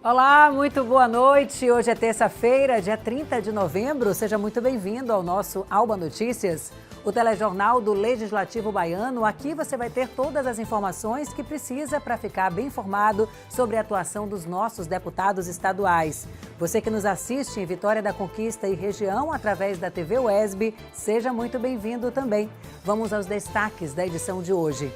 Olá, muito boa noite. Hoje é terça-feira, dia 30 de novembro. Seja muito bem-vindo ao nosso Alba Notícias, o telejornal do Legislativo Baiano. Aqui você vai ter todas as informações que precisa para ficar bem informado sobre a atuação dos nossos deputados estaduais. Você que nos assiste em Vitória da Conquista e região através da TV UESB, seja muito bem-vindo também. Vamos aos destaques da edição de hoje.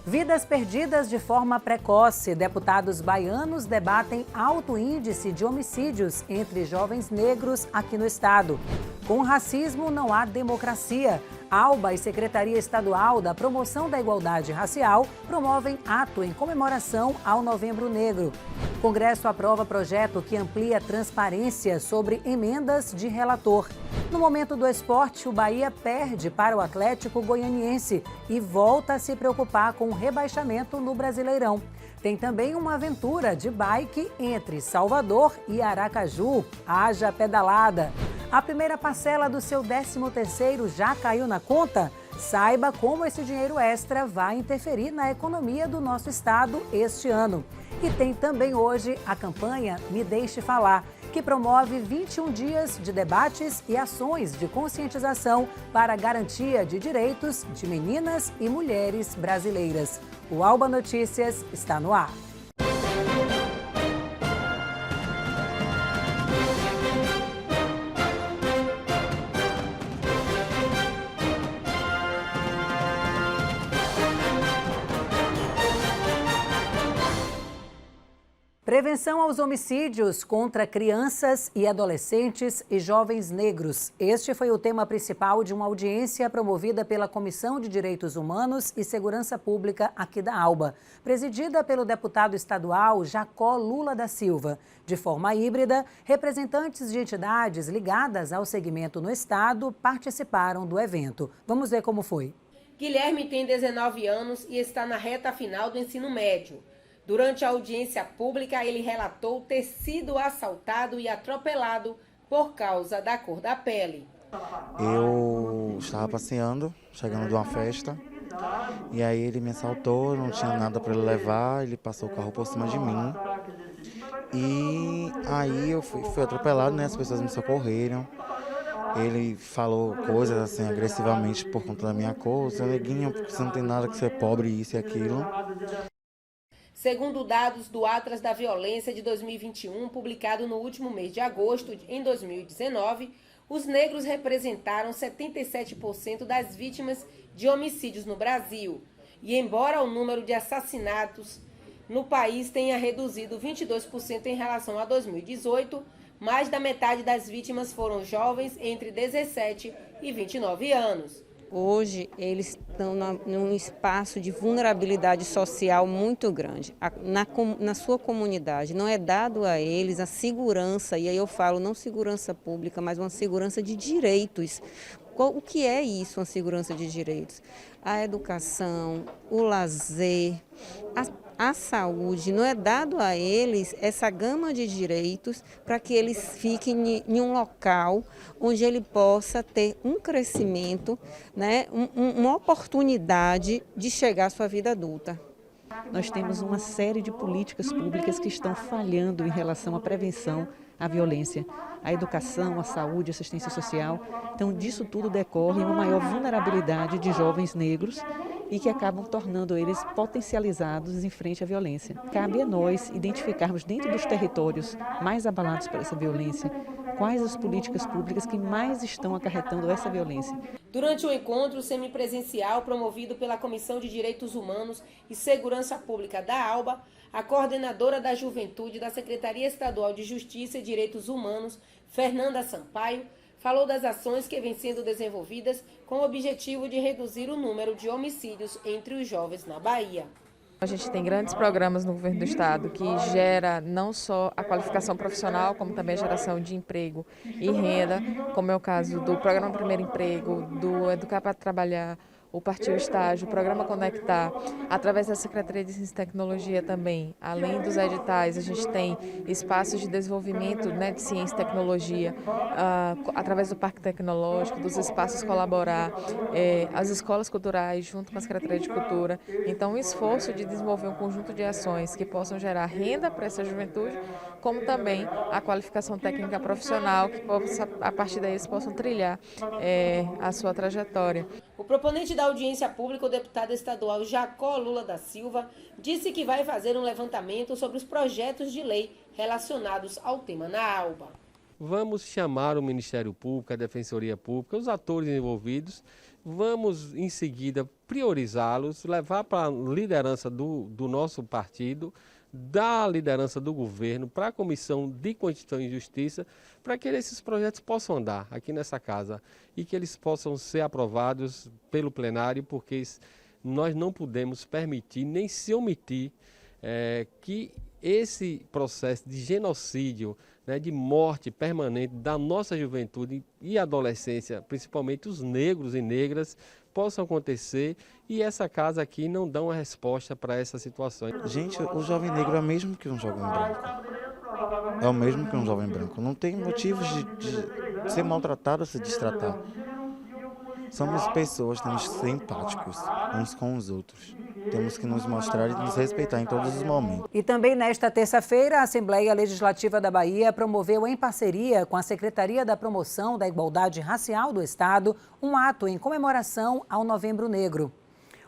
Vidas perdidas de forma precoce. Deputados baianos debatem alto índice de homicídios entre jovens negros aqui no estado. Com racismo não há democracia. ALBA e Secretaria Estadual da Promoção da Igualdade Racial promovem ato em comemoração ao Novembro Negro. O Congresso aprova projeto que amplia transparência sobre emendas de relator. No momento do esporte, o Bahia perde para o Atlético Goianiense e volta a se preocupar com o rebaixamento no Brasileirão. Tem também uma aventura de bike entre Salvador e Aracaju. Haja pedalada! A primeira parcela do seu 13º já caiu na conta? Saiba como esse dinheiro extra vai interferir na economia do nosso estado este ano. E tem também hoje a campanha Me Deixe Falar, que promove 21 dias de debates e ações de conscientização para a garantia de direitos de meninas e mulheres brasileiras. O Alba Notícias está no ar. Prevenção aos homicídios contra crianças e adolescentes e jovens negros. Este foi o tema principal de uma audiência promovida pela Comissão de Direitos Humanos e Segurança Pública aqui da ALBA, presidida pelo deputado estadual Jacó Lula da Silva. De forma híbrida, representantes de entidades ligadas ao segmento no estado participaram do evento. Vamos ver como foi. Guilherme tem 19 anos e está na reta final do ensino médio. Durante a audiência pública, ele relatou ter sido assaltado e atropelado por causa da cor da pele. Eu estava passeando, chegando de uma festa, e aí ele me assaltou, não tinha nada para ele levar, ele passou o carro por cima de mim. E aí eu fui atropelado, né? As pessoas me socorreram. Ele falou coisas assim agressivamente por conta da minha cor, seu neguinho, porque você não tem nada que ser pobre, isso e aquilo. Segundo dados do Atlas da Violência de 2021, publicado no último mês de agosto em 2019, os negros representaram 77% das vítimas de homicídios no Brasil. E embora o número de assassinatos no país tenha reduzido 22% em relação a 2018, mais da metade das vítimas foram jovens entre 17 e 29 anos. Hoje, eles estão num espaço de vulnerabilidade social muito grande. Na sua comunidade, não é dado a eles a segurança, e aí eu falo não segurança pública, mas uma segurança de direitos. O que é isso, uma segurança de direitos? A educação, o lazer, a saúde, não é dado a eles essa gama de direitos para que eles fiquem em um local onde ele possa ter um crescimento, né, uma oportunidade de chegar à sua vida adulta. Nós temos uma série de políticas públicas que estão falhando em relação à prevenção à violência, à educação, à saúde, à assistência social. Então, disso tudo decorre uma maior vulnerabilidade de jovens negros e que acabam tornando eles potencializados em frente à violência. Cabe a nós identificarmos dentro dos territórios mais abalados por essa violência quais as políticas públicas que mais estão acarretando essa violência. Durante o encontro semipresencial promovido pela Comissão de Direitos Humanos e Segurança Pública da ALBA, a coordenadora da Juventude da Secretaria Estadual de Justiça e Direitos Humanos, Fernanda Sampaio, falou das ações que vêm sendo desenvolvidas com o objetivo de reduzir o número de homicídios entre os jovens na Bahia. A gente tem grandes programas no governo do estado que gera não só a qualificação profissional, como também a geração de emprego e renda, como é o caso do Programa Primeiro Emprego, do Educar para Trabalhar, o Partiu Estágio, o Programa Conectar, através da Secretaria de Ciência e Tecnologia também, além dos editais, a gente tem espaços de desenvolvimento, né, de ciência e tecnologia, através do Parque Tecnológico, dos espaços Colaborar, as escolas culturais junto com a Secretaria de Cultura. Então, um esforço de desenvolver um conjunto de ações que possam gerar renda para essa juventude, como também a qualificação técnica profissional, que a partir daí eles possam trilhar a sua trajetória. O proponente da audiência pública, o deputado estadual Jacó Lula da Silva, disse que vai fazer um levantamento sobre os projetos de lei relacionados ao tema na ALBA. Vamos chamar o Ministério Público, a Defensoria Pública, os atores envolvidos, vamos em seguida priorizá-los, levar para a liderança do nosso partido, da liderança do governo, para a Comissão de Constituição e Justiça, para que esses projetos possam andar aqui nessa casa e que eles possam ser aprovados pelo plenário, porque nós não podemos permitir nem se omitir que esse processo de genocídio, né, de morte permanente da nossa juventude e adolescência, principalmente os negros e negras, possam acontecer, e essa casa aqui não dá uma resposta para essa situação. Gente, o jovem negro é o mesmo que um jovem branco. É o mesmo que um jovem branco. Não tem motivos de ser maltratado ou se destratar. Somos pessoas, temos que ser empáticos uns com os outros. Temos que nos mostrar e nos respeitar em todos os momentos. E também nesta terça-feira, a Assembleia Legislativa da Bahia promoveu, em parceria com a Secretaria da Promoção da Igualdade Racial do Estado, um ato em comemoração ao Novembro Negro.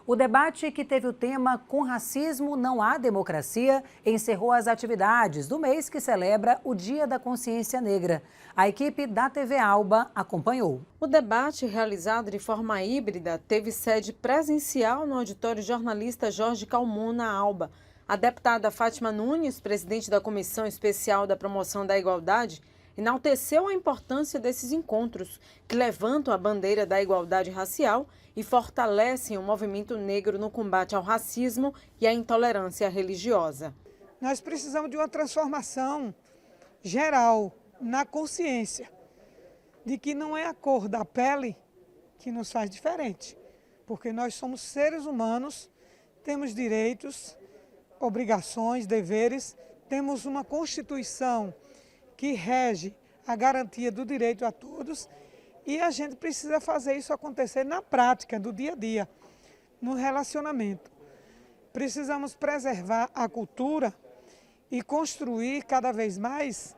O debate, que teve o tema "Com racismo não há democracia", encerrou as atividades do mês que celebra o Dia da Consciência Negra. A equipe da TV Alba acompanhou. O debate, realizado de forma híbrida, teve sede presencial no auditório jornalista Jorge Calmon, na Alba. A deputada Fátima Nunes, presidente da Comissão Especial da Promoção da Igualdade, enalteceu a importância desses encontros, que levantam a bandeira da igualdade racial e fortalecem o movimento negro no combate ao racismo e à intolerância religiosa. Nós precisamos de uma transformação geral na consciência de que não é a cor da pele que nos faz diferente, porque nós somos seres humanos, temos direitos, obrigações, deveres, temos uma Constituição que rege a garantia do direito a todos, e a gente precisa fazer isso acontecer na prática, do dia a dia, no relacionamento. Precisamos preservar a cultura e construir cada vez mais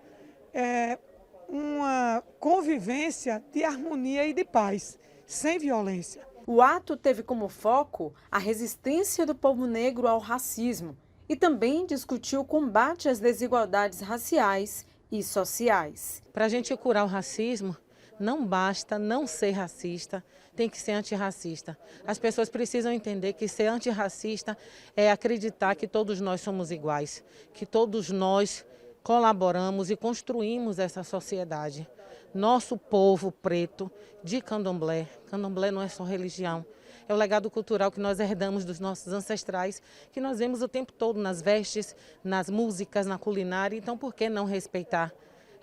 uma convivência de harmonia e de paz, sem violência. O ato teve como foco a resistência do povo negro ao racismo e também discutiu o combate às desigualdades raciais e sociais. Para a gente curar o racismo, não basta não ser racista, tem que ser antirracista. As pessoas precisam entender que ser antirracista é acreditar que todos nós somos iguais, que todos nós colaboramos e construímos essa sociedade. Nosso povo preto de Candomblé, Candomblé não é só religião, é o legado cultural que nós herdamos dos nossos ancestrais, que nós vemos o tempo todo nas vestes, nas músicas, na culinária, então por que não respeitar?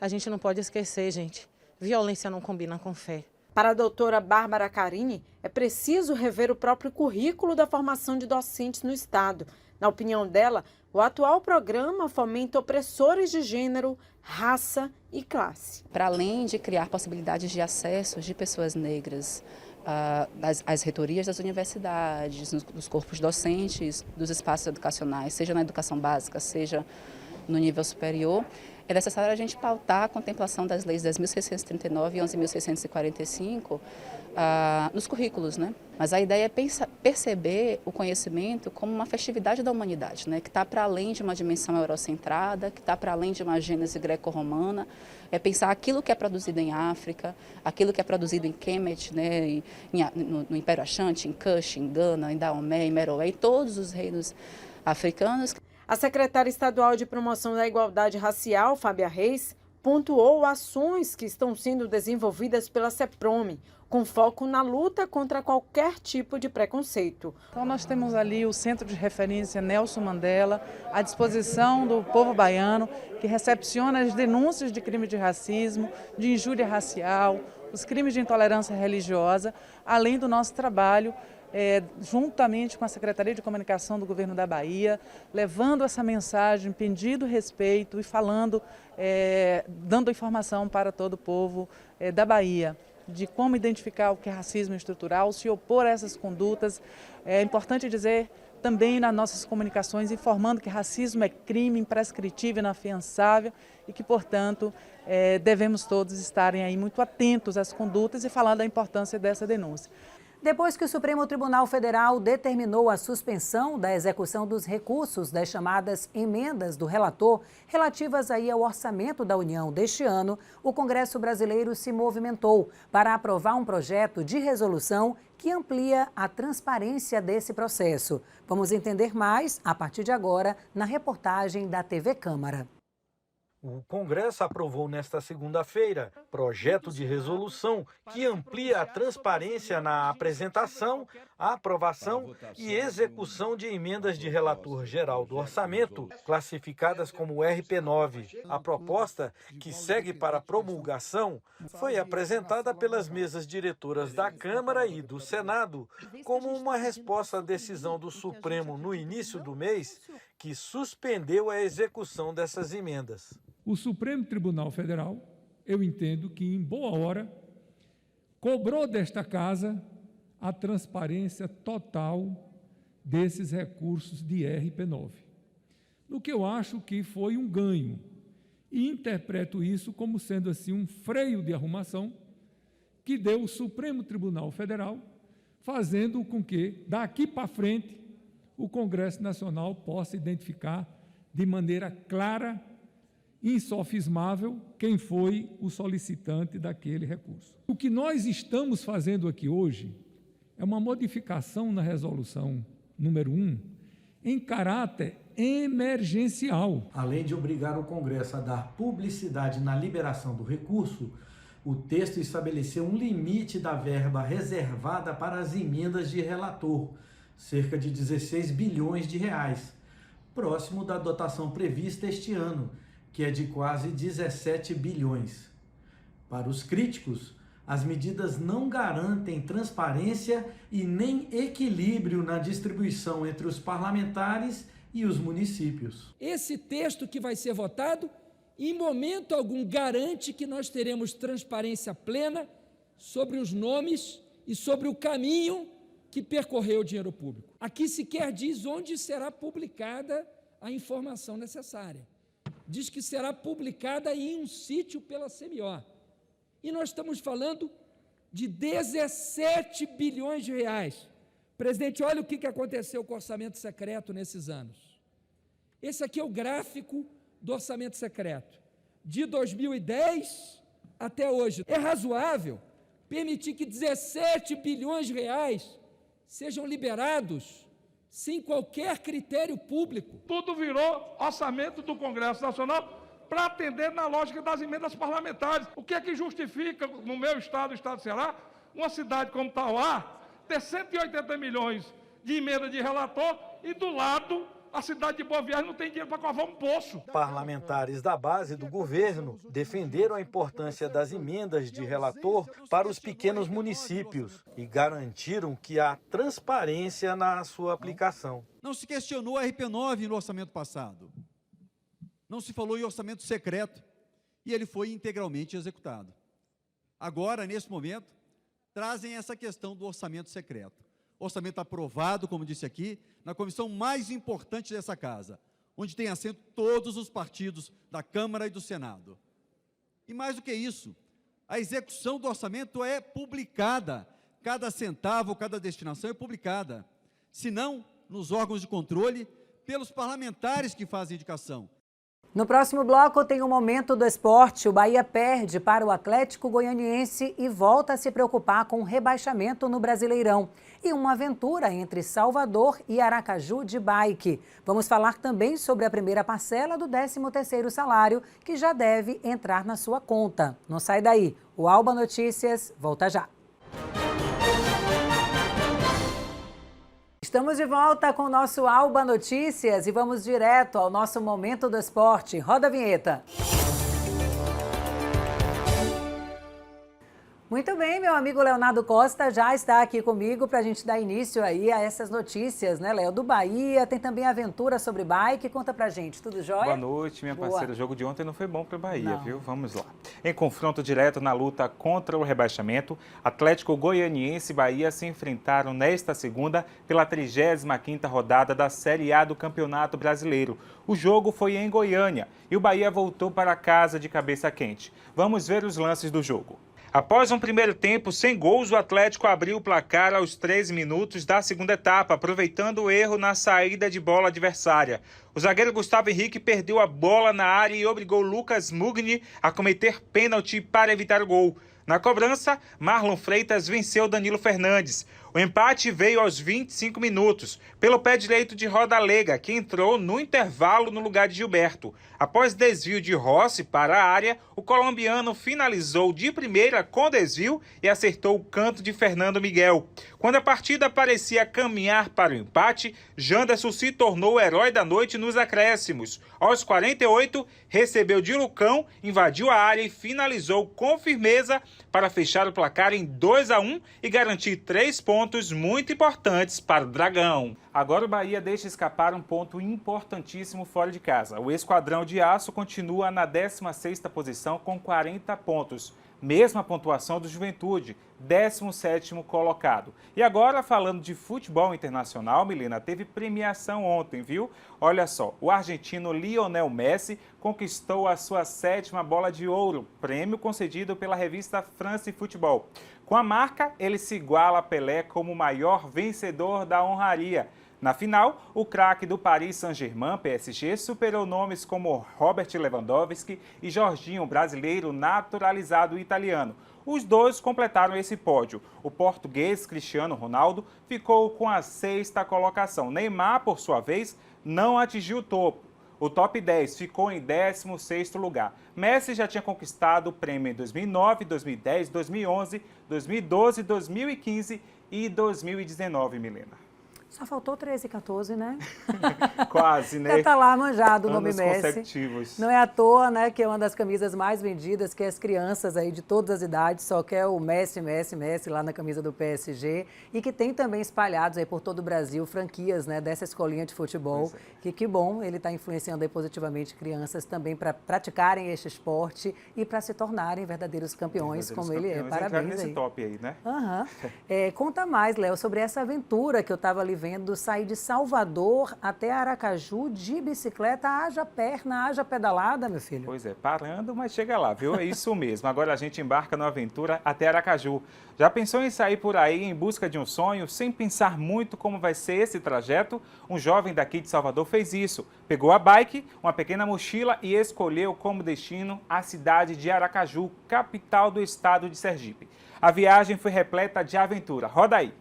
A gente não pode esquecer, gente. Violência não combina com fé. Para a doutora Bárbara Carini, é preciso rever o próprio currículo da formação de docentes no Estado. Na opinião dela, o atual programa fomenta opressores de gênero, raça e classe. Para além de criar possibilidades de acesso de pessoas negras às reitorias das universidades, nos corpos docentes, dos espaços educacionais, seja na educação básica, seja no nível superior, é necessário a gente pautar a contemplação das leis 10.639 e 11.645 nos currículos, né? Mas a ideia é perceber o conhecimento como uma festividade da humanidade, né? Que está para além de uma dimensão eurocentrada, que está para além de uma gênese greco-romana, é pensar aquilo que é produzido em África, aquilo que é produzido em Kemet, né? No Império Ashanti, em Kush, em Gana, em Daomé, em Meroé, em todos os reinos africanos. A secretária estadual de Promoção da Igualdade Racial, Fábia Reis, pontuou ações que estão sendo desenvolvidas pela CEPROME, com foco na luta contra qualquer tipo de preconceito. Então nós temos ali o Centro de Referência Nelson Mandela, à disposição do povo baiano, que recepciona as denúncias de crime de racismo, de injúria racial, os crimes de intolerância religiosa, além do nosso trabalho juntamente com a Secretaria de Comunicação do Governo da Bahia, levando essa mensagem, pedindo respeito e falando, dando informação para todo o povo da Bahia, de como identificar o que é racismo estrutural, se opor a essas condutas. É importante dizer também nas nossas comunicações, informando que racismo é crime imprescritível, inafiançável e que, portanto, devemos todos estarem aí muito atentos às condutas e falar da importância dessa denúncia. Depois que o Supremo Tribunal Federal determinou a suspensão da execução dos recursos das chamadas emendas do relator relativas aí ao orçamento da União deste ano, o Congresso brasileiro se movimentou para aprovar um projeto de resolução que amplia a transparência desse processo. Vamos entender mais a partir de agora na reportagem da TV Câmara. O Congresso aprovou nesta segunda-feira projeto de resolução que amplia a transparência na apresentação, aprovação e execução de emendas de relator geral do orçamento, classificadas como RP9. A proposta, que segue para promulgação, foi apresentada pelas mesas diretoras da Câmara e do Senado como uma resposta à decisão do Supremo no início do mês, que suspendeu a execução dessas emendas. O Supremo Tribunal Federal, eu entendo que em boa hora, cobrou desta casa a transparência total desses recursos de RP9. No que eu acho que foi um ganho, e interpreto isso como sendo assim um freio de arrumação que deu o Supremo Tribunal Federal, fazendo com que, daqui para frente, o Congresso Nacional possa identificar de maneira clara, insofismável, quem foi o solicitante daquele recurso. O que nós estamos fazendo aqui hoje é uma modificação na resolução número 1 em caráter emergencial. Além de obrigar o Congresso a dar publicidade na liberação do recurso, o texto estabeleceu um limite da verba reservada para as emendas de relator, cerca de 16 bilhões de reais, próximo da dotação prevista este ano, que é de quase 17 bilhões. Para os críticos, as medidas não garantem transparência e nem equilíbrio na distribuição entre os parlamentares e os municípios. Esse texto que vai ser votado, em momento algum, garante que nós teremos transparência plena sobre os nomes e sobre o caminho que percorreu o dinheiro público. Aqui sequer diz onde será publicada a informação necessária. Diz que será publicada em um sítio pela CMO. E nós estamos falando de 17 bilhões de reais. Presidente, olha o que aconteceu com o orçamento secreto nesses anos. Esse aqui é o gráfico do orçamento secreto, de 2010 até hoje. É razoável permitir que 17 bilhões de reais sejam liberados sem qualquer critério público. Tudo virou orçamento do Congresso Nacional para atender na lógica das emendas parlamentares. O que é que justifica, no meu estado, o estado do Ceará, uma cidade como Tauá, ter 180 milhões de emenda de relator e do lado a cidade de Boa Viagem não tem dinheiro para cavar um poço. Parlamentares da base do governo defenderam a importância das emendas de relator para os pequenos municípios e garantiram que há transparência na sua aplicação. Não se questionou a RP9 no orçamento passado. Não se falou em orçamento secreto e ele foi integralmente executado. Agora, nesse momento, trazem essa questão do orçamento secreto. Orçamento aprovado, como disse aqui, na comissão mais importante dessa casa, onde tem assento todos os partidos da Câmara e do Senado. E mais do que isso, a execução do orçamento é publicada, cada centavo, cada destinação é publicada, se não nos órgãos de controle, pelos parlamentares que fazem indicação. No próximo bloco tem o Momento do Esporte. O Bahia perde para o Atlético Goianiense e volta a se preocupar com o rebaixamento no Brasileirão. E uma aventura entre Salvador e Aracaju de bike. Vamos falar também sobre a primeira parcela do 13º salário, que já deve entrar na sua conta. Não sai daí. O Alba Notícias volta já. Estamos de volta com o nosso Alba Notícias e vamos direto ao nosso Momento do Esporte. Roda a vinheta. Muito bem, meu amigo Leonardo Costa já está aqui comigo para a gente dar início aí a essas notícias, né, Léo? Do Bahia, tem também aventura sobre bike. Conta pra gente, tudo jóia? Boa noite, minha parceira. O jogo de ontem não foi bom para o Bahia, Não. viu? Vamos lá. Em confronto direto na luta contra o rebaixamento, Atlético Goianiense e Bahia se enfrentaram nesta segunda pela 35ª rodada da Série A do Campeonato Brasileiro. O jogo foi em Goiânia e o Bahia voltou para casa de cabeça quente. Vamos ver os lances do jogo. Após um primeiro tempo sem gols, o Atlético abriu o placar aos 13 minutos da segunda etapa, aproveitando o erro na saída de bola adversária. O zagueiro Gustavo Henrique perdeu a bola na área e obrigou Lucas Mugni a cometer pênalti para evitar o gol. Na cobrança, Marlon Freitas venceu Danilo Fernandes. O empate veio aos 25 minutos, pelo pé direito de Rodalega, que entrou no intervalo no lugar de Gilberto. Após desvio de Rossi para a área, o colombiano finalizou de primeira com desvio e acertou o canto de Fernando Miguel. Quando a partida parecia caminhar para o empate, Janderson se tornou o herói da noite nos acréscimos. Aos 48, recebeu de Lucão, invadiu a área e finalizou com firmeza para fechar o placar em 2-1 e garantir 3 pontos muito importantes para o Dragão. Agora o Bahia deixa escapar um ponto importantíssimo fora de casa. O Esquadrão de Aço continua na 16ª posição com 40 pontos. Mesma pontuação do Juventude, 17º colocado. E agora, falando de futebol internacional, Milena, teve premiação ontem, viu? Olha só, o argentino Lionel Messi conquistou a sua 7ª bola de ouro, prêmio concedido pela revista France Football. Com a marca, ele se iguala a Pelé como o maior vencedor da honraria. Na final, o craque do Paris Saint-Germain, PSG, superou nomes como Robert Lewandowski e Jorginho, brasileiro naturalizado italiano. Os dois completaram esse pódio. O português Cristiano Ronaldo ficou com a 6ª colocação. Neymar, por sua vez, não atingiu o topo. O top 10 ficou em 16º lugar. Messi já tinha conquistado o prêmio em 2009, 2010, 2011, 2012, 2015 e 2019, Milena. Só faltou 13 e 14, né? Quase, né? Já tá lá manjado o nome Anos Messi. consecutivos. Não é à toa, né, que é uma das camisas mais vendidas, que as crianças aí de todas as idades só quer o Messi, Messi, Messi lá na camisa do PSG e que tem também espalhados aí por todo o Brasil franquias, né, dessa escolinha de futebol. Que bom, ele está influenciando aí positivamente crianças também para praticarem este esporte e para se tornarem verdadeiros campeões, como ele é. Parabéns nesse aí. top aí, né? Conta mais, Léo, sobre essa aventura que eu estava ali vendo, sair de Salvador até Aracaju de bicicleta, haja perna, haja pedalada, meu filho. Pois é, parando, mas chega lá, viu? É isso mesmo. Agora a gente embarca numa aventura até Aracaju. Já pensou em sair por aí em busca de um sonho, sem pensar muito como vai ser esse trajeto? Um jovem daqui de Salvador fez isso. Pegou a bike, uma pequena mochila e escolheu como destino a cidade de Aracaju, capital do estado de Sergipe. A viagem foi repleta de aventura. Roda aí!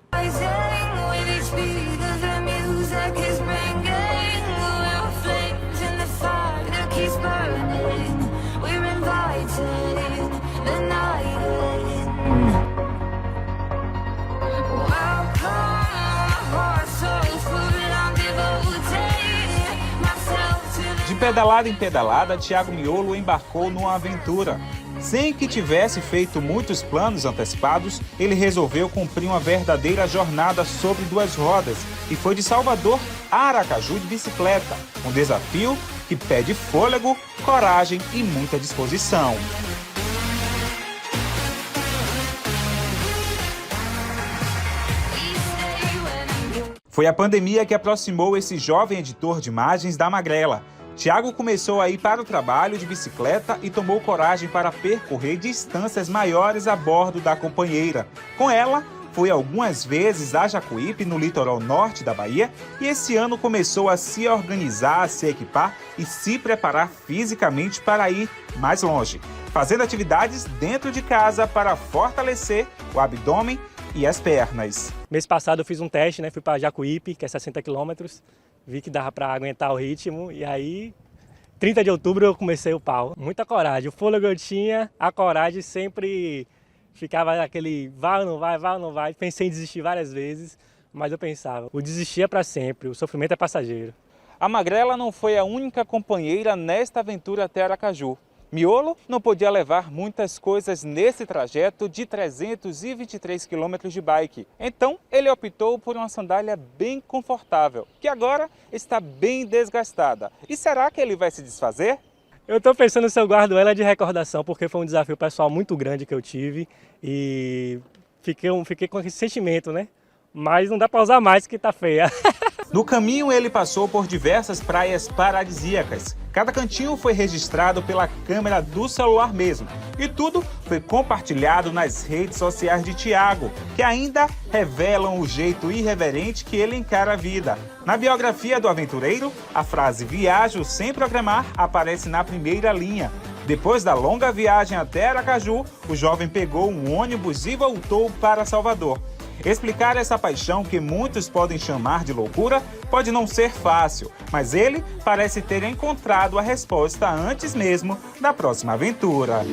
De pedalada em pedalada, Thiago Miolo embarcou numa aventura. Sem que tivesse feito muitos planos antecipados, ele resolveu cumprir uma verdadeira jornada sobre 2 rodas e foi de Salvador a Aracaju de bicicleta. Um desafio que pede fôlego, coragem e muita disposição. Foi a pandemia que aproximou esse jovem editor de imagens da Magrela. Thiago começou a ir para o trabalho de bicicleta e tomou coragem para percorrer distâncias maiores a bordo da companheira. Com ela, foi algumas vezes a Jacuípe, no litoral norte da Bahia, e esse ano começou a se organizar, a se equipar e se preparar fisicamente para ir mais longe, fazendo atividades dentro de casa para fortalecer o abdômen e as pernas. Mês passado eu fiz um teste, fui para Jacuípe, que é 60 quilômetros. Vi que dava para aguentar o ritmo e aí, 30 de outubro eu comecei o pau. Muita coragem, o fôlego eu tinha, a coragem sempre ficava aquele vai ou não vai, vai ou não vai. Pensei em desistir várias vezes, mas eu pensava, o desistir é para sempre, o sofrimento é passageiro. A Magrela não foi a única companheira nesta aventura até Aracaju. Miolo não podia levar muitas coisas nesse trajeto de 323 quilômetros de bike. Então, ele optou por uma sandália bem confortável, que agora está bem desgastada. E será que ele vai se desfazer? Eu estou pensando se eu guardo ela de recordação, porque foi um desafio pessoal muito grande que eu tive e fiquei com esse sentimento, né? Mas não dá para usar mais, que tá feia. No caminho, ele passou por diversas praias paradisíacas. Cada cantinho foi registrado pela câmera do celular mesmo. E tudo foi compartilhado nas redes sociais de Thiago, que ainda revelam o jeito irreverente que ele encara a vida. Na biografia do aventureiro, a frase "viajo sem programar" aparece na primeira linha. Depois da longa viagem até Aracaju, o jovem pegou um ônibus e voltou para Salvador. Explicar essa paixão, que muitos podem chamar de loucura, pode não ser fácil, mas ele parece ter encontrado a resposta antes mesmo da próxima aventura.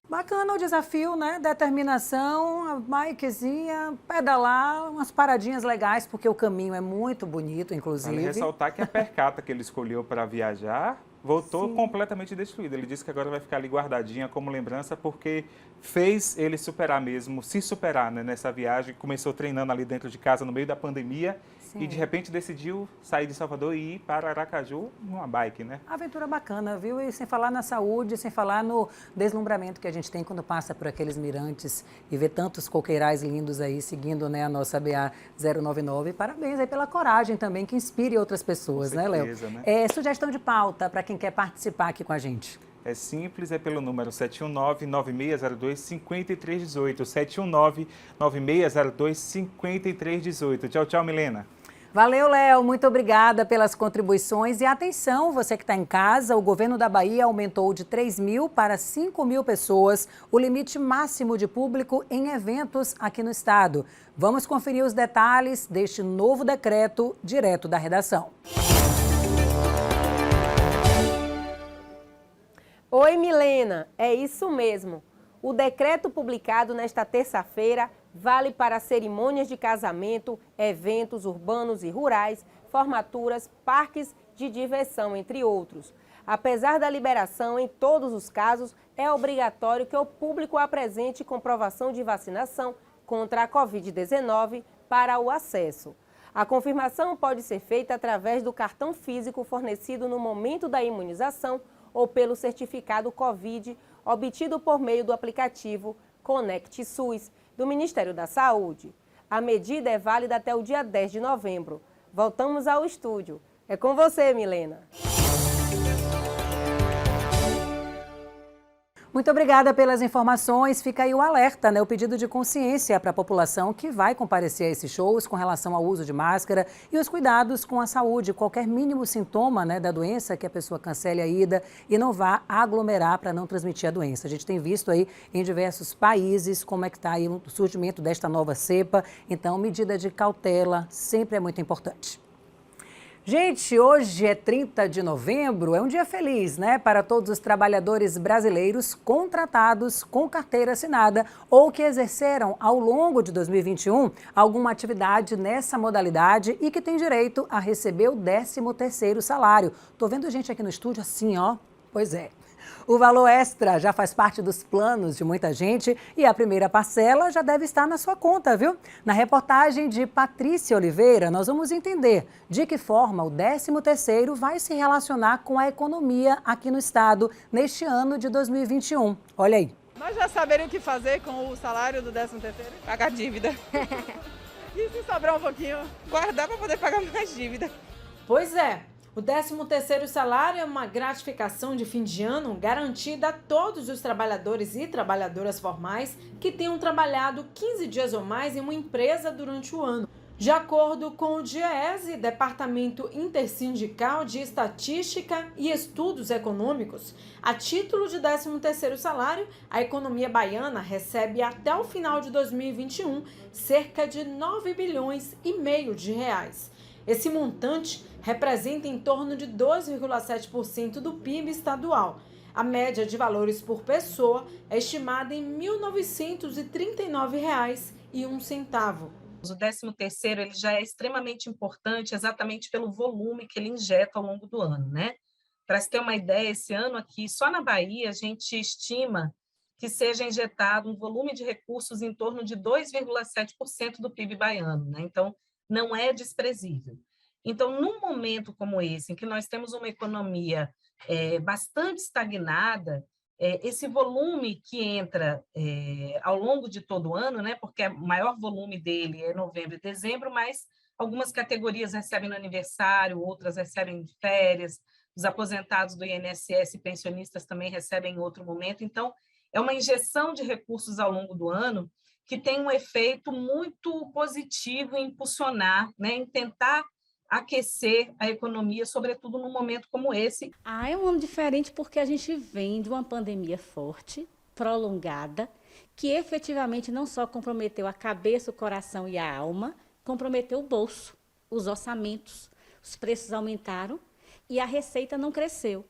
Bacana o desafio, né? Determinação, a bikezinha, pedalar, umas paradinhas legais, porque o caminho é muito bonito, inclusive. Vale ressaltar que a percata que ele escolheu para viajar voltou completamente destruída. Ele disse que agora vai ficar ali guardadinha como lembrança, porque fez ele superar mesmo, se superar, né, nessa viagem. Começou treinando ali dentro de casa no meio da pandemia. Sim. E de repente decidiu sair de Salvador e ir para Aracaju numa bike, né? Aventura bacana, viu? E sem falar na saúde, sem falar no deslumbramento que a gente tem quando passa por aqueles mirantes e vê tantos coqueirais lindos aí seguindo, né, a nossa BA-099. Parabéns aí pela coragem também, que inspire outras pessoas, né, Léo? Né? Sugestão de pauta para quem quer participar aqui com a gente. É simples, é pelo número 719-9602-5318. 719-9602-5318. Tchau, tchau, Milena. Valeu, Léo. Muito obrigada pelas contribuições. E atenção, você que está em casa, o governo da Bahia aumentou de 3.000 para 5.000 pessoas o limite máximo de público em eventos aqui no estado. Vamos conferir os detalhes deste novo decreto direto da redação. Oi, Milena, é isso mesmo. O decreto publicado nesta terça-feira vale para cerimônias de casamento, eventos urbanos e rurais, formaturas, parques de diversão, entre outros. Apesar da liberação, em todos os casos, é obrigatório que o público apresente comprovação de vacinação contra a Covid-19 para o acesso. A confirmação pode ser feita através do cartão físico fornecido no momento da imunização ou pelo certificado Covid obtido por meio do aplicativo Conect SUS do Ministério da Saúde. A medida é válida até o dia 10 de novembro. Voltamos ao estúdio. É com você, Milena. Muito obrigada pelas informações. Fica aí o alerta, né? O pedido de consciência para a população que vai comparecer a esses shows com relação ao uso de máscara e os cuidados com a saúde. Qualquer mínimo sintoma, né, da doença, que a pessoa cancele a ida e não vá aglomerar para não transmitir a doença. A gente tem visto aí em diversos países como é que está aí o surgimento desta nova cepa. Então, medida de cautela sempre é muito importante. Gente, hoje é 30 de novembro, é um dia feliz, né? Para todos os trabalhadores brasileiros contratados com carteira assinada ou que exerceram ao longo de 2021 alguma atividade nessa modalidade e que tem direito a receber o 13º salário. Tô vendo gente aqui no estúdio assim, ó. Pois é. O valor extra já faz parte dos planos de muita gente e a primeira parcela já deve estar na sua conta, viu? Na reportagem de Patrícia Oliveira, nós vamos entender de que forma o 13º vai se relacionar com a economia aqui no estado neste ano de 2021. Olha aí. Nós já saberíamos o que fazer com o salário do 13º? Pagar dívida. E se sobrar um pouquinho? Guardar para poder pagar mais dívida. Pois é. O 13º salário é uma gratificação de fim de ano garantida a todos os trabalhadores e trabalhadoras formais que tenham trabalhado 15 dias ou mais em uma empresa durante o ano. De acordo com o DIEESE, Departamento Intersindical de Estatística e Estudos Econômicos, a título de 13º salário, a economia baiana recebe até o final de 2021 cerca de 9 bilhões e meio de reais. Esse montante representa em torno de 2,7% do PIB estadual. A média de valores por pessoa é estimada em R$ 1.939,01. O 13º ele já é extremamente importante exatamente pelo volume que ele injeta ao longo do ano, né? Para se ter uma ideia, esse ano aqui, só na Bahia, a gente estima que seja injetado um volume de recursos em torno de 2,7% do PIB baiano, né? Então, não é desprezível. Então, num momento como esse, em que nós temos uma economia bastante estagnada, esse volume que entra ao longo de todo o ano, né, porque o maior volume dele é novembro e dezembro, mas algumas categorias recebem no aniversário, outras recebem em férias, os aposentados do INSS e pensionistas também recebem em outro momento. Então, é uma injeção de recursos ao longo do ano que tem um efeito muito positivo em impulsionar, né, em tentar aquecer a economia, sobretudo num momento como esse. É um ano diferente porque a gente vem de uma pandemia forte, prolongada, que efetivamente não só comprometeu a cabeça, o coração e a alma, comprometeu o bolso, os orçamentos, os preços aumentaram e a receita não cresceu.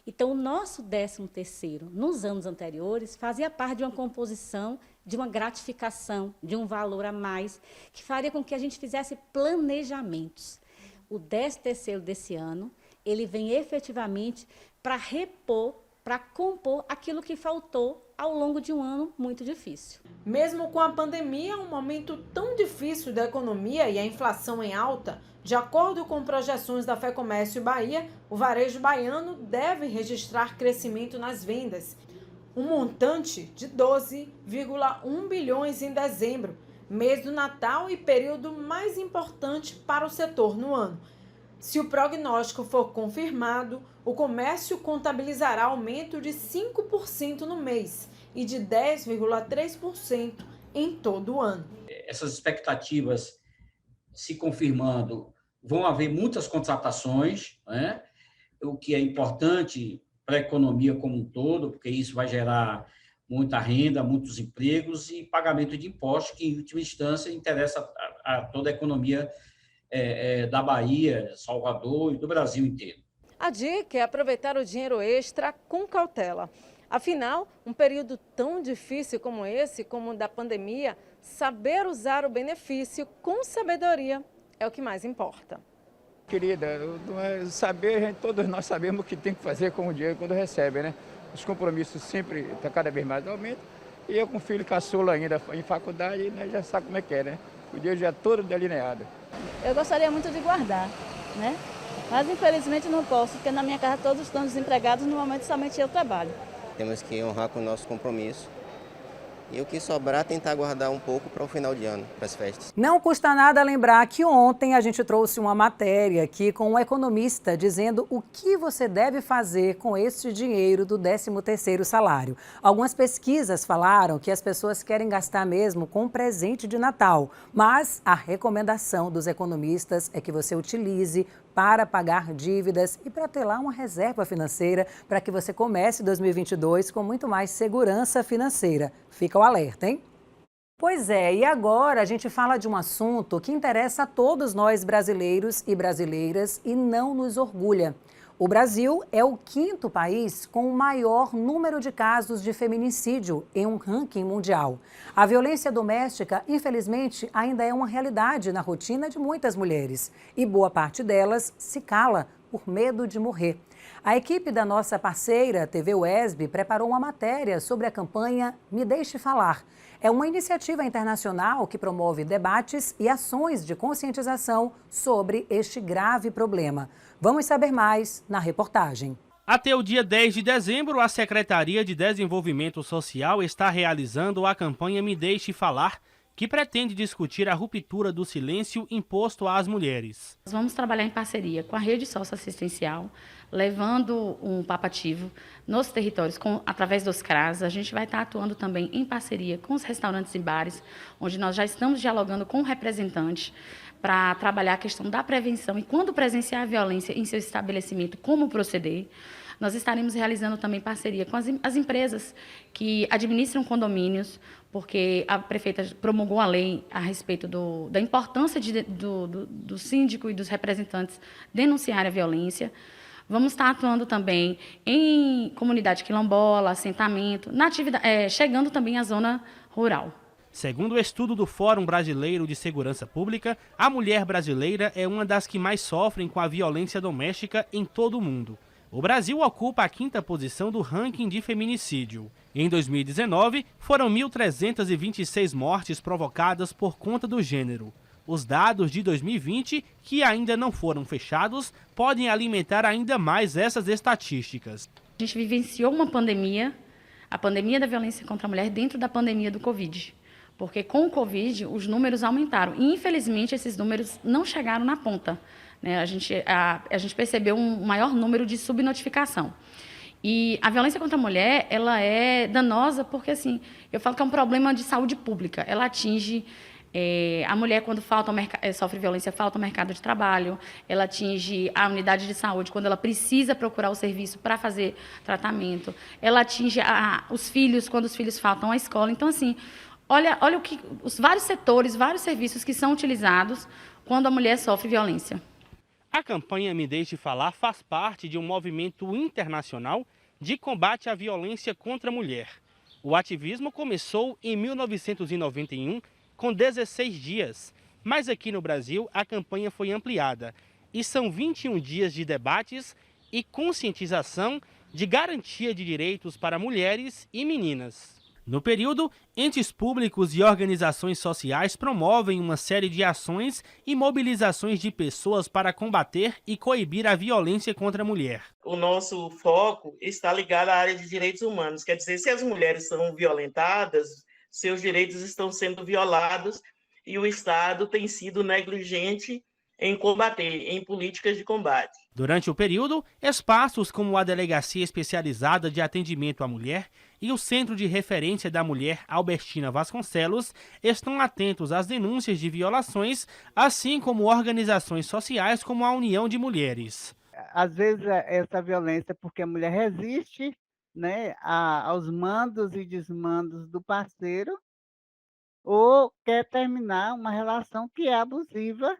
Então, o nosso 13º, nos anos anteriores, fazia parte de uma composição, de uma gratificação, de um valor a mais, que faria com que a gente fizesse planejamentos. O 13º desse ano, ele vem efetivamente para repor, para compor aquilo que faltou ao longo de um ano muito difícil. Mesmo com a pandemia, um momento tão difícil da economia e a inflação em alta, de acordo com projeções da FEComércio Bahia, o varejo baiano deve registrar crescimento nas vendas, um montante de 12,1 bilhões em dezembro, mês do Natal e período mais importante para o setor no ano. Se o prognóstico for confirmado, o comércio contabilizará aumento de 5% no mês e de 10,3% em todo o ano. Essas expectativas se confirmando, vão haver muitas contratações, né? O que é importante para a economia como um todo, porque isso vai gerar muita renda, muitos empregos e pagamento de impostos, que, em última instância, interessa a toda a economia da Bahia, Salvador e do Brasil inteiro. A dica é aproveitar o dinheiro extra com cautela. Afinal, um período tão difícil como esse, como o da pandemia, saber usar o benefício com sabedoria é o que mais importa. Querida, saber, todos nós sabemos o que tem que fazer com o dinheiro quando recebe, né? Os compromissos sempre estão cada vez mais aumentam. E eu com filho caçula ainda em faculdade, né, já sabe como é que é, né? O dinheiro já é todo delineado. Eu gostaria muito de guardar, né? Mas infelizmente não posso, porque na minha casa todos estão desempregados, no momento somente eu trabalho. Temos que honrar com o nosso compromisso. E o que sobrar, tentar guardar um pouco para o final de ano, para as festas. Não custa nada lembrar que ontem a gente trouxe uma matéria aqui com um economista dizendo o que você deve fazer com este dinheiro do 13º salário. Algumas pesquisas falaram que as pessoas querem gastar mesmo com um presente de Natal, mas a recomendação dos economistas é que você utilize para pagar dívidas e para ter lá uma reserva financeira para que você comece 2022 com muito mais segurança financeira. Fica o alerta, hein? Pois é, e agora a gente fala de um assunto que interessa a todos nós brasileiros e brasileiras e não nos orgulha. O Brasil é o 5º país com o maior número de casos de feminicídio em um ranking mundial. A violência doméstica, infelizmente, ainda é uma realidade na rotina de muitas mulheres. E boa parte delas se cala por medo de morrer. A equipe da nossa parceira TV UESB preparou uma matéria sobre a campanha Me Deixe Falar. É uma iniciativa internacional que promove debates e ações de conscientização sobre este grave problema. Vamos saber mais na reportagem. Até o dia 10 de dezembro, a Secretaria de Desenvolvimento Social está realizando a campanha Me Deixe Falar, que pretende discutir a ruptura do silêncio imposto às mulheres. Nós vamos trabalhar em parceria com a rede socioassistencial, levando um papo ativo nos territórios, através dos CRAS. A gente vai estar atuando também em parceria com os restaurantes e bares, onde nós já estamos dialogando com representantes para trabalhar a questão da prevenção e, quando presenciar a violência em seu estabelecimento, como proceder. Nós estaremos realizando também parceria com as empresas que administram condomínios, porque a prefeita promulgou a lei a respeito da importância do síndico e dos representantes denunciarem a violência. Vamos estar atuando também em comunidade quilombola, assentamento, chegando também à zona rural. Segundo o estudo do Fórum Brasileiro de Segurança Pública, a mulher brasileira é uma das que mais sofrem com a violência doméstica em todo o mundo. O Brasil ocupa a 5ª posição do ranking de feminicídio. Em 2019, foram 1.326 mortes provocadas por conta do gênero. Os dados de 2020, que ainda não foram fechados, podem alimentar ainda mais essas estatísticas. A gente vivenciou uma pandemia, a pandemia da violência contra a mulher, dentro da pandemia do Covid. Porque com o Covid os números aumentaram e, infelizmente, esses números não chegaram na ponta. A gente percebeu um maior número de subnotificação. E a violência contra a mulher, ela é danosa porque, assim, eu falo que é um problema de saúde pública. Ela atinge a mulher quando sofre violência, falta o mercado de trabalho, ela atinge a unidade de saúde quando ela precisa procurar o serviço para fazer tratamento, ela atinge os filhos quando os filhos faltam à escola. Então, assim, olha os vários setores, vários serviços que são utilizados quando a mulher sofre violência. A campanha Me Deixe Falar faz parte de um movimento internacional de combate à violência contra a mulher. O ativismo começou em 1991, com 16 dias, mas aqui no Brasil a campanha foi ampliada e são 21 dias de debates e conscientização de garantia de direitos para mulheres e meninas. No período, entes públicos e organizações sociais promovem uma série de ações e mobilizações de pessoas para combater e coibir a violência contra a mulher. O nosso foco está ligado à área de direitos humanos, quer dizer, se as mulheres são violentadas, seus direitos estão sendo violados e o Estado tem sido negligente em combater, em políticas de combate. Durante o período, espaços como a Delegacia Especializada de Atendimento à Mulher e o Centro de Referência da Mulher Albertina Vasconcelos estão atentos às denúncias de violações, assim como organizações sociais como a União de Mulheres. Às vezes essa violência é porque a mulher resiste, né, aos mandos e desmandos do parceiro, ou quer terminar uma relação que é abusiva,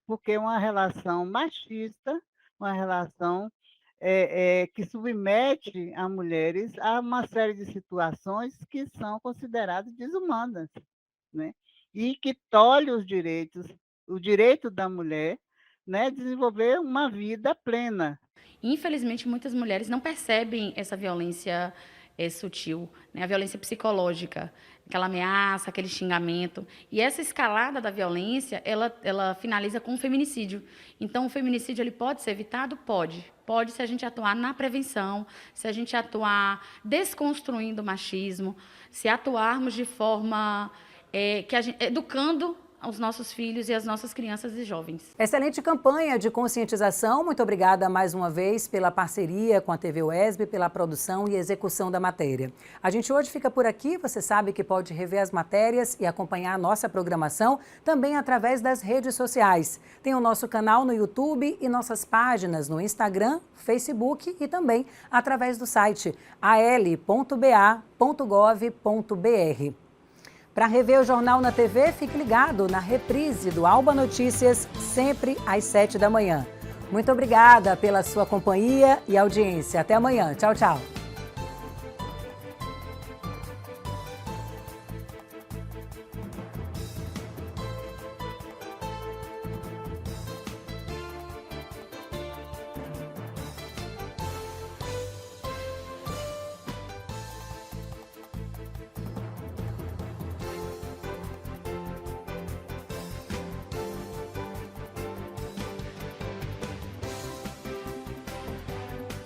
porque é uma relação machista, uma relação que submete as mulheres a uma série de situações que são consideradas desumanas, né? E que tolhe os direitos, o direito da mulher, né, desenvolver uma vida plena. Infelizmente, muitas mulheres não percebem essa violência sutil, né? A violência psicológica, aquela ameaça, aquele xingamento. E essa escalada da violência, ela finaliza com o feminicídio. Então, o feminicídio ele pode ser evitado? Pode. Pode se a gente atuar na prevenção, se a gente atuar desconstruindo o machismo, se atuarmos de forma educando os nossos filhos e as nossas crianças e jovens. Excelente campanha de conscientização. Muito obrigada mais uma vez pela parceria com a TV UESB, pela produção e execução da matéria. A gente hoje fica por aqui. Você sabe que pode rever as matérias e acompanhar a nossa programação também através das redes sociais. Tem o nosso canal no YouTube e nossas páginas no Instagram, Facebook e também através do site al.ba.gov.br. Para rever o Jornal na TV, fique ligado na reprise do Alba Notícias, sempre às 7 da manhã. Muito obrigada pela sua companhia e audiência. Até amanhã. Tchau, tchau.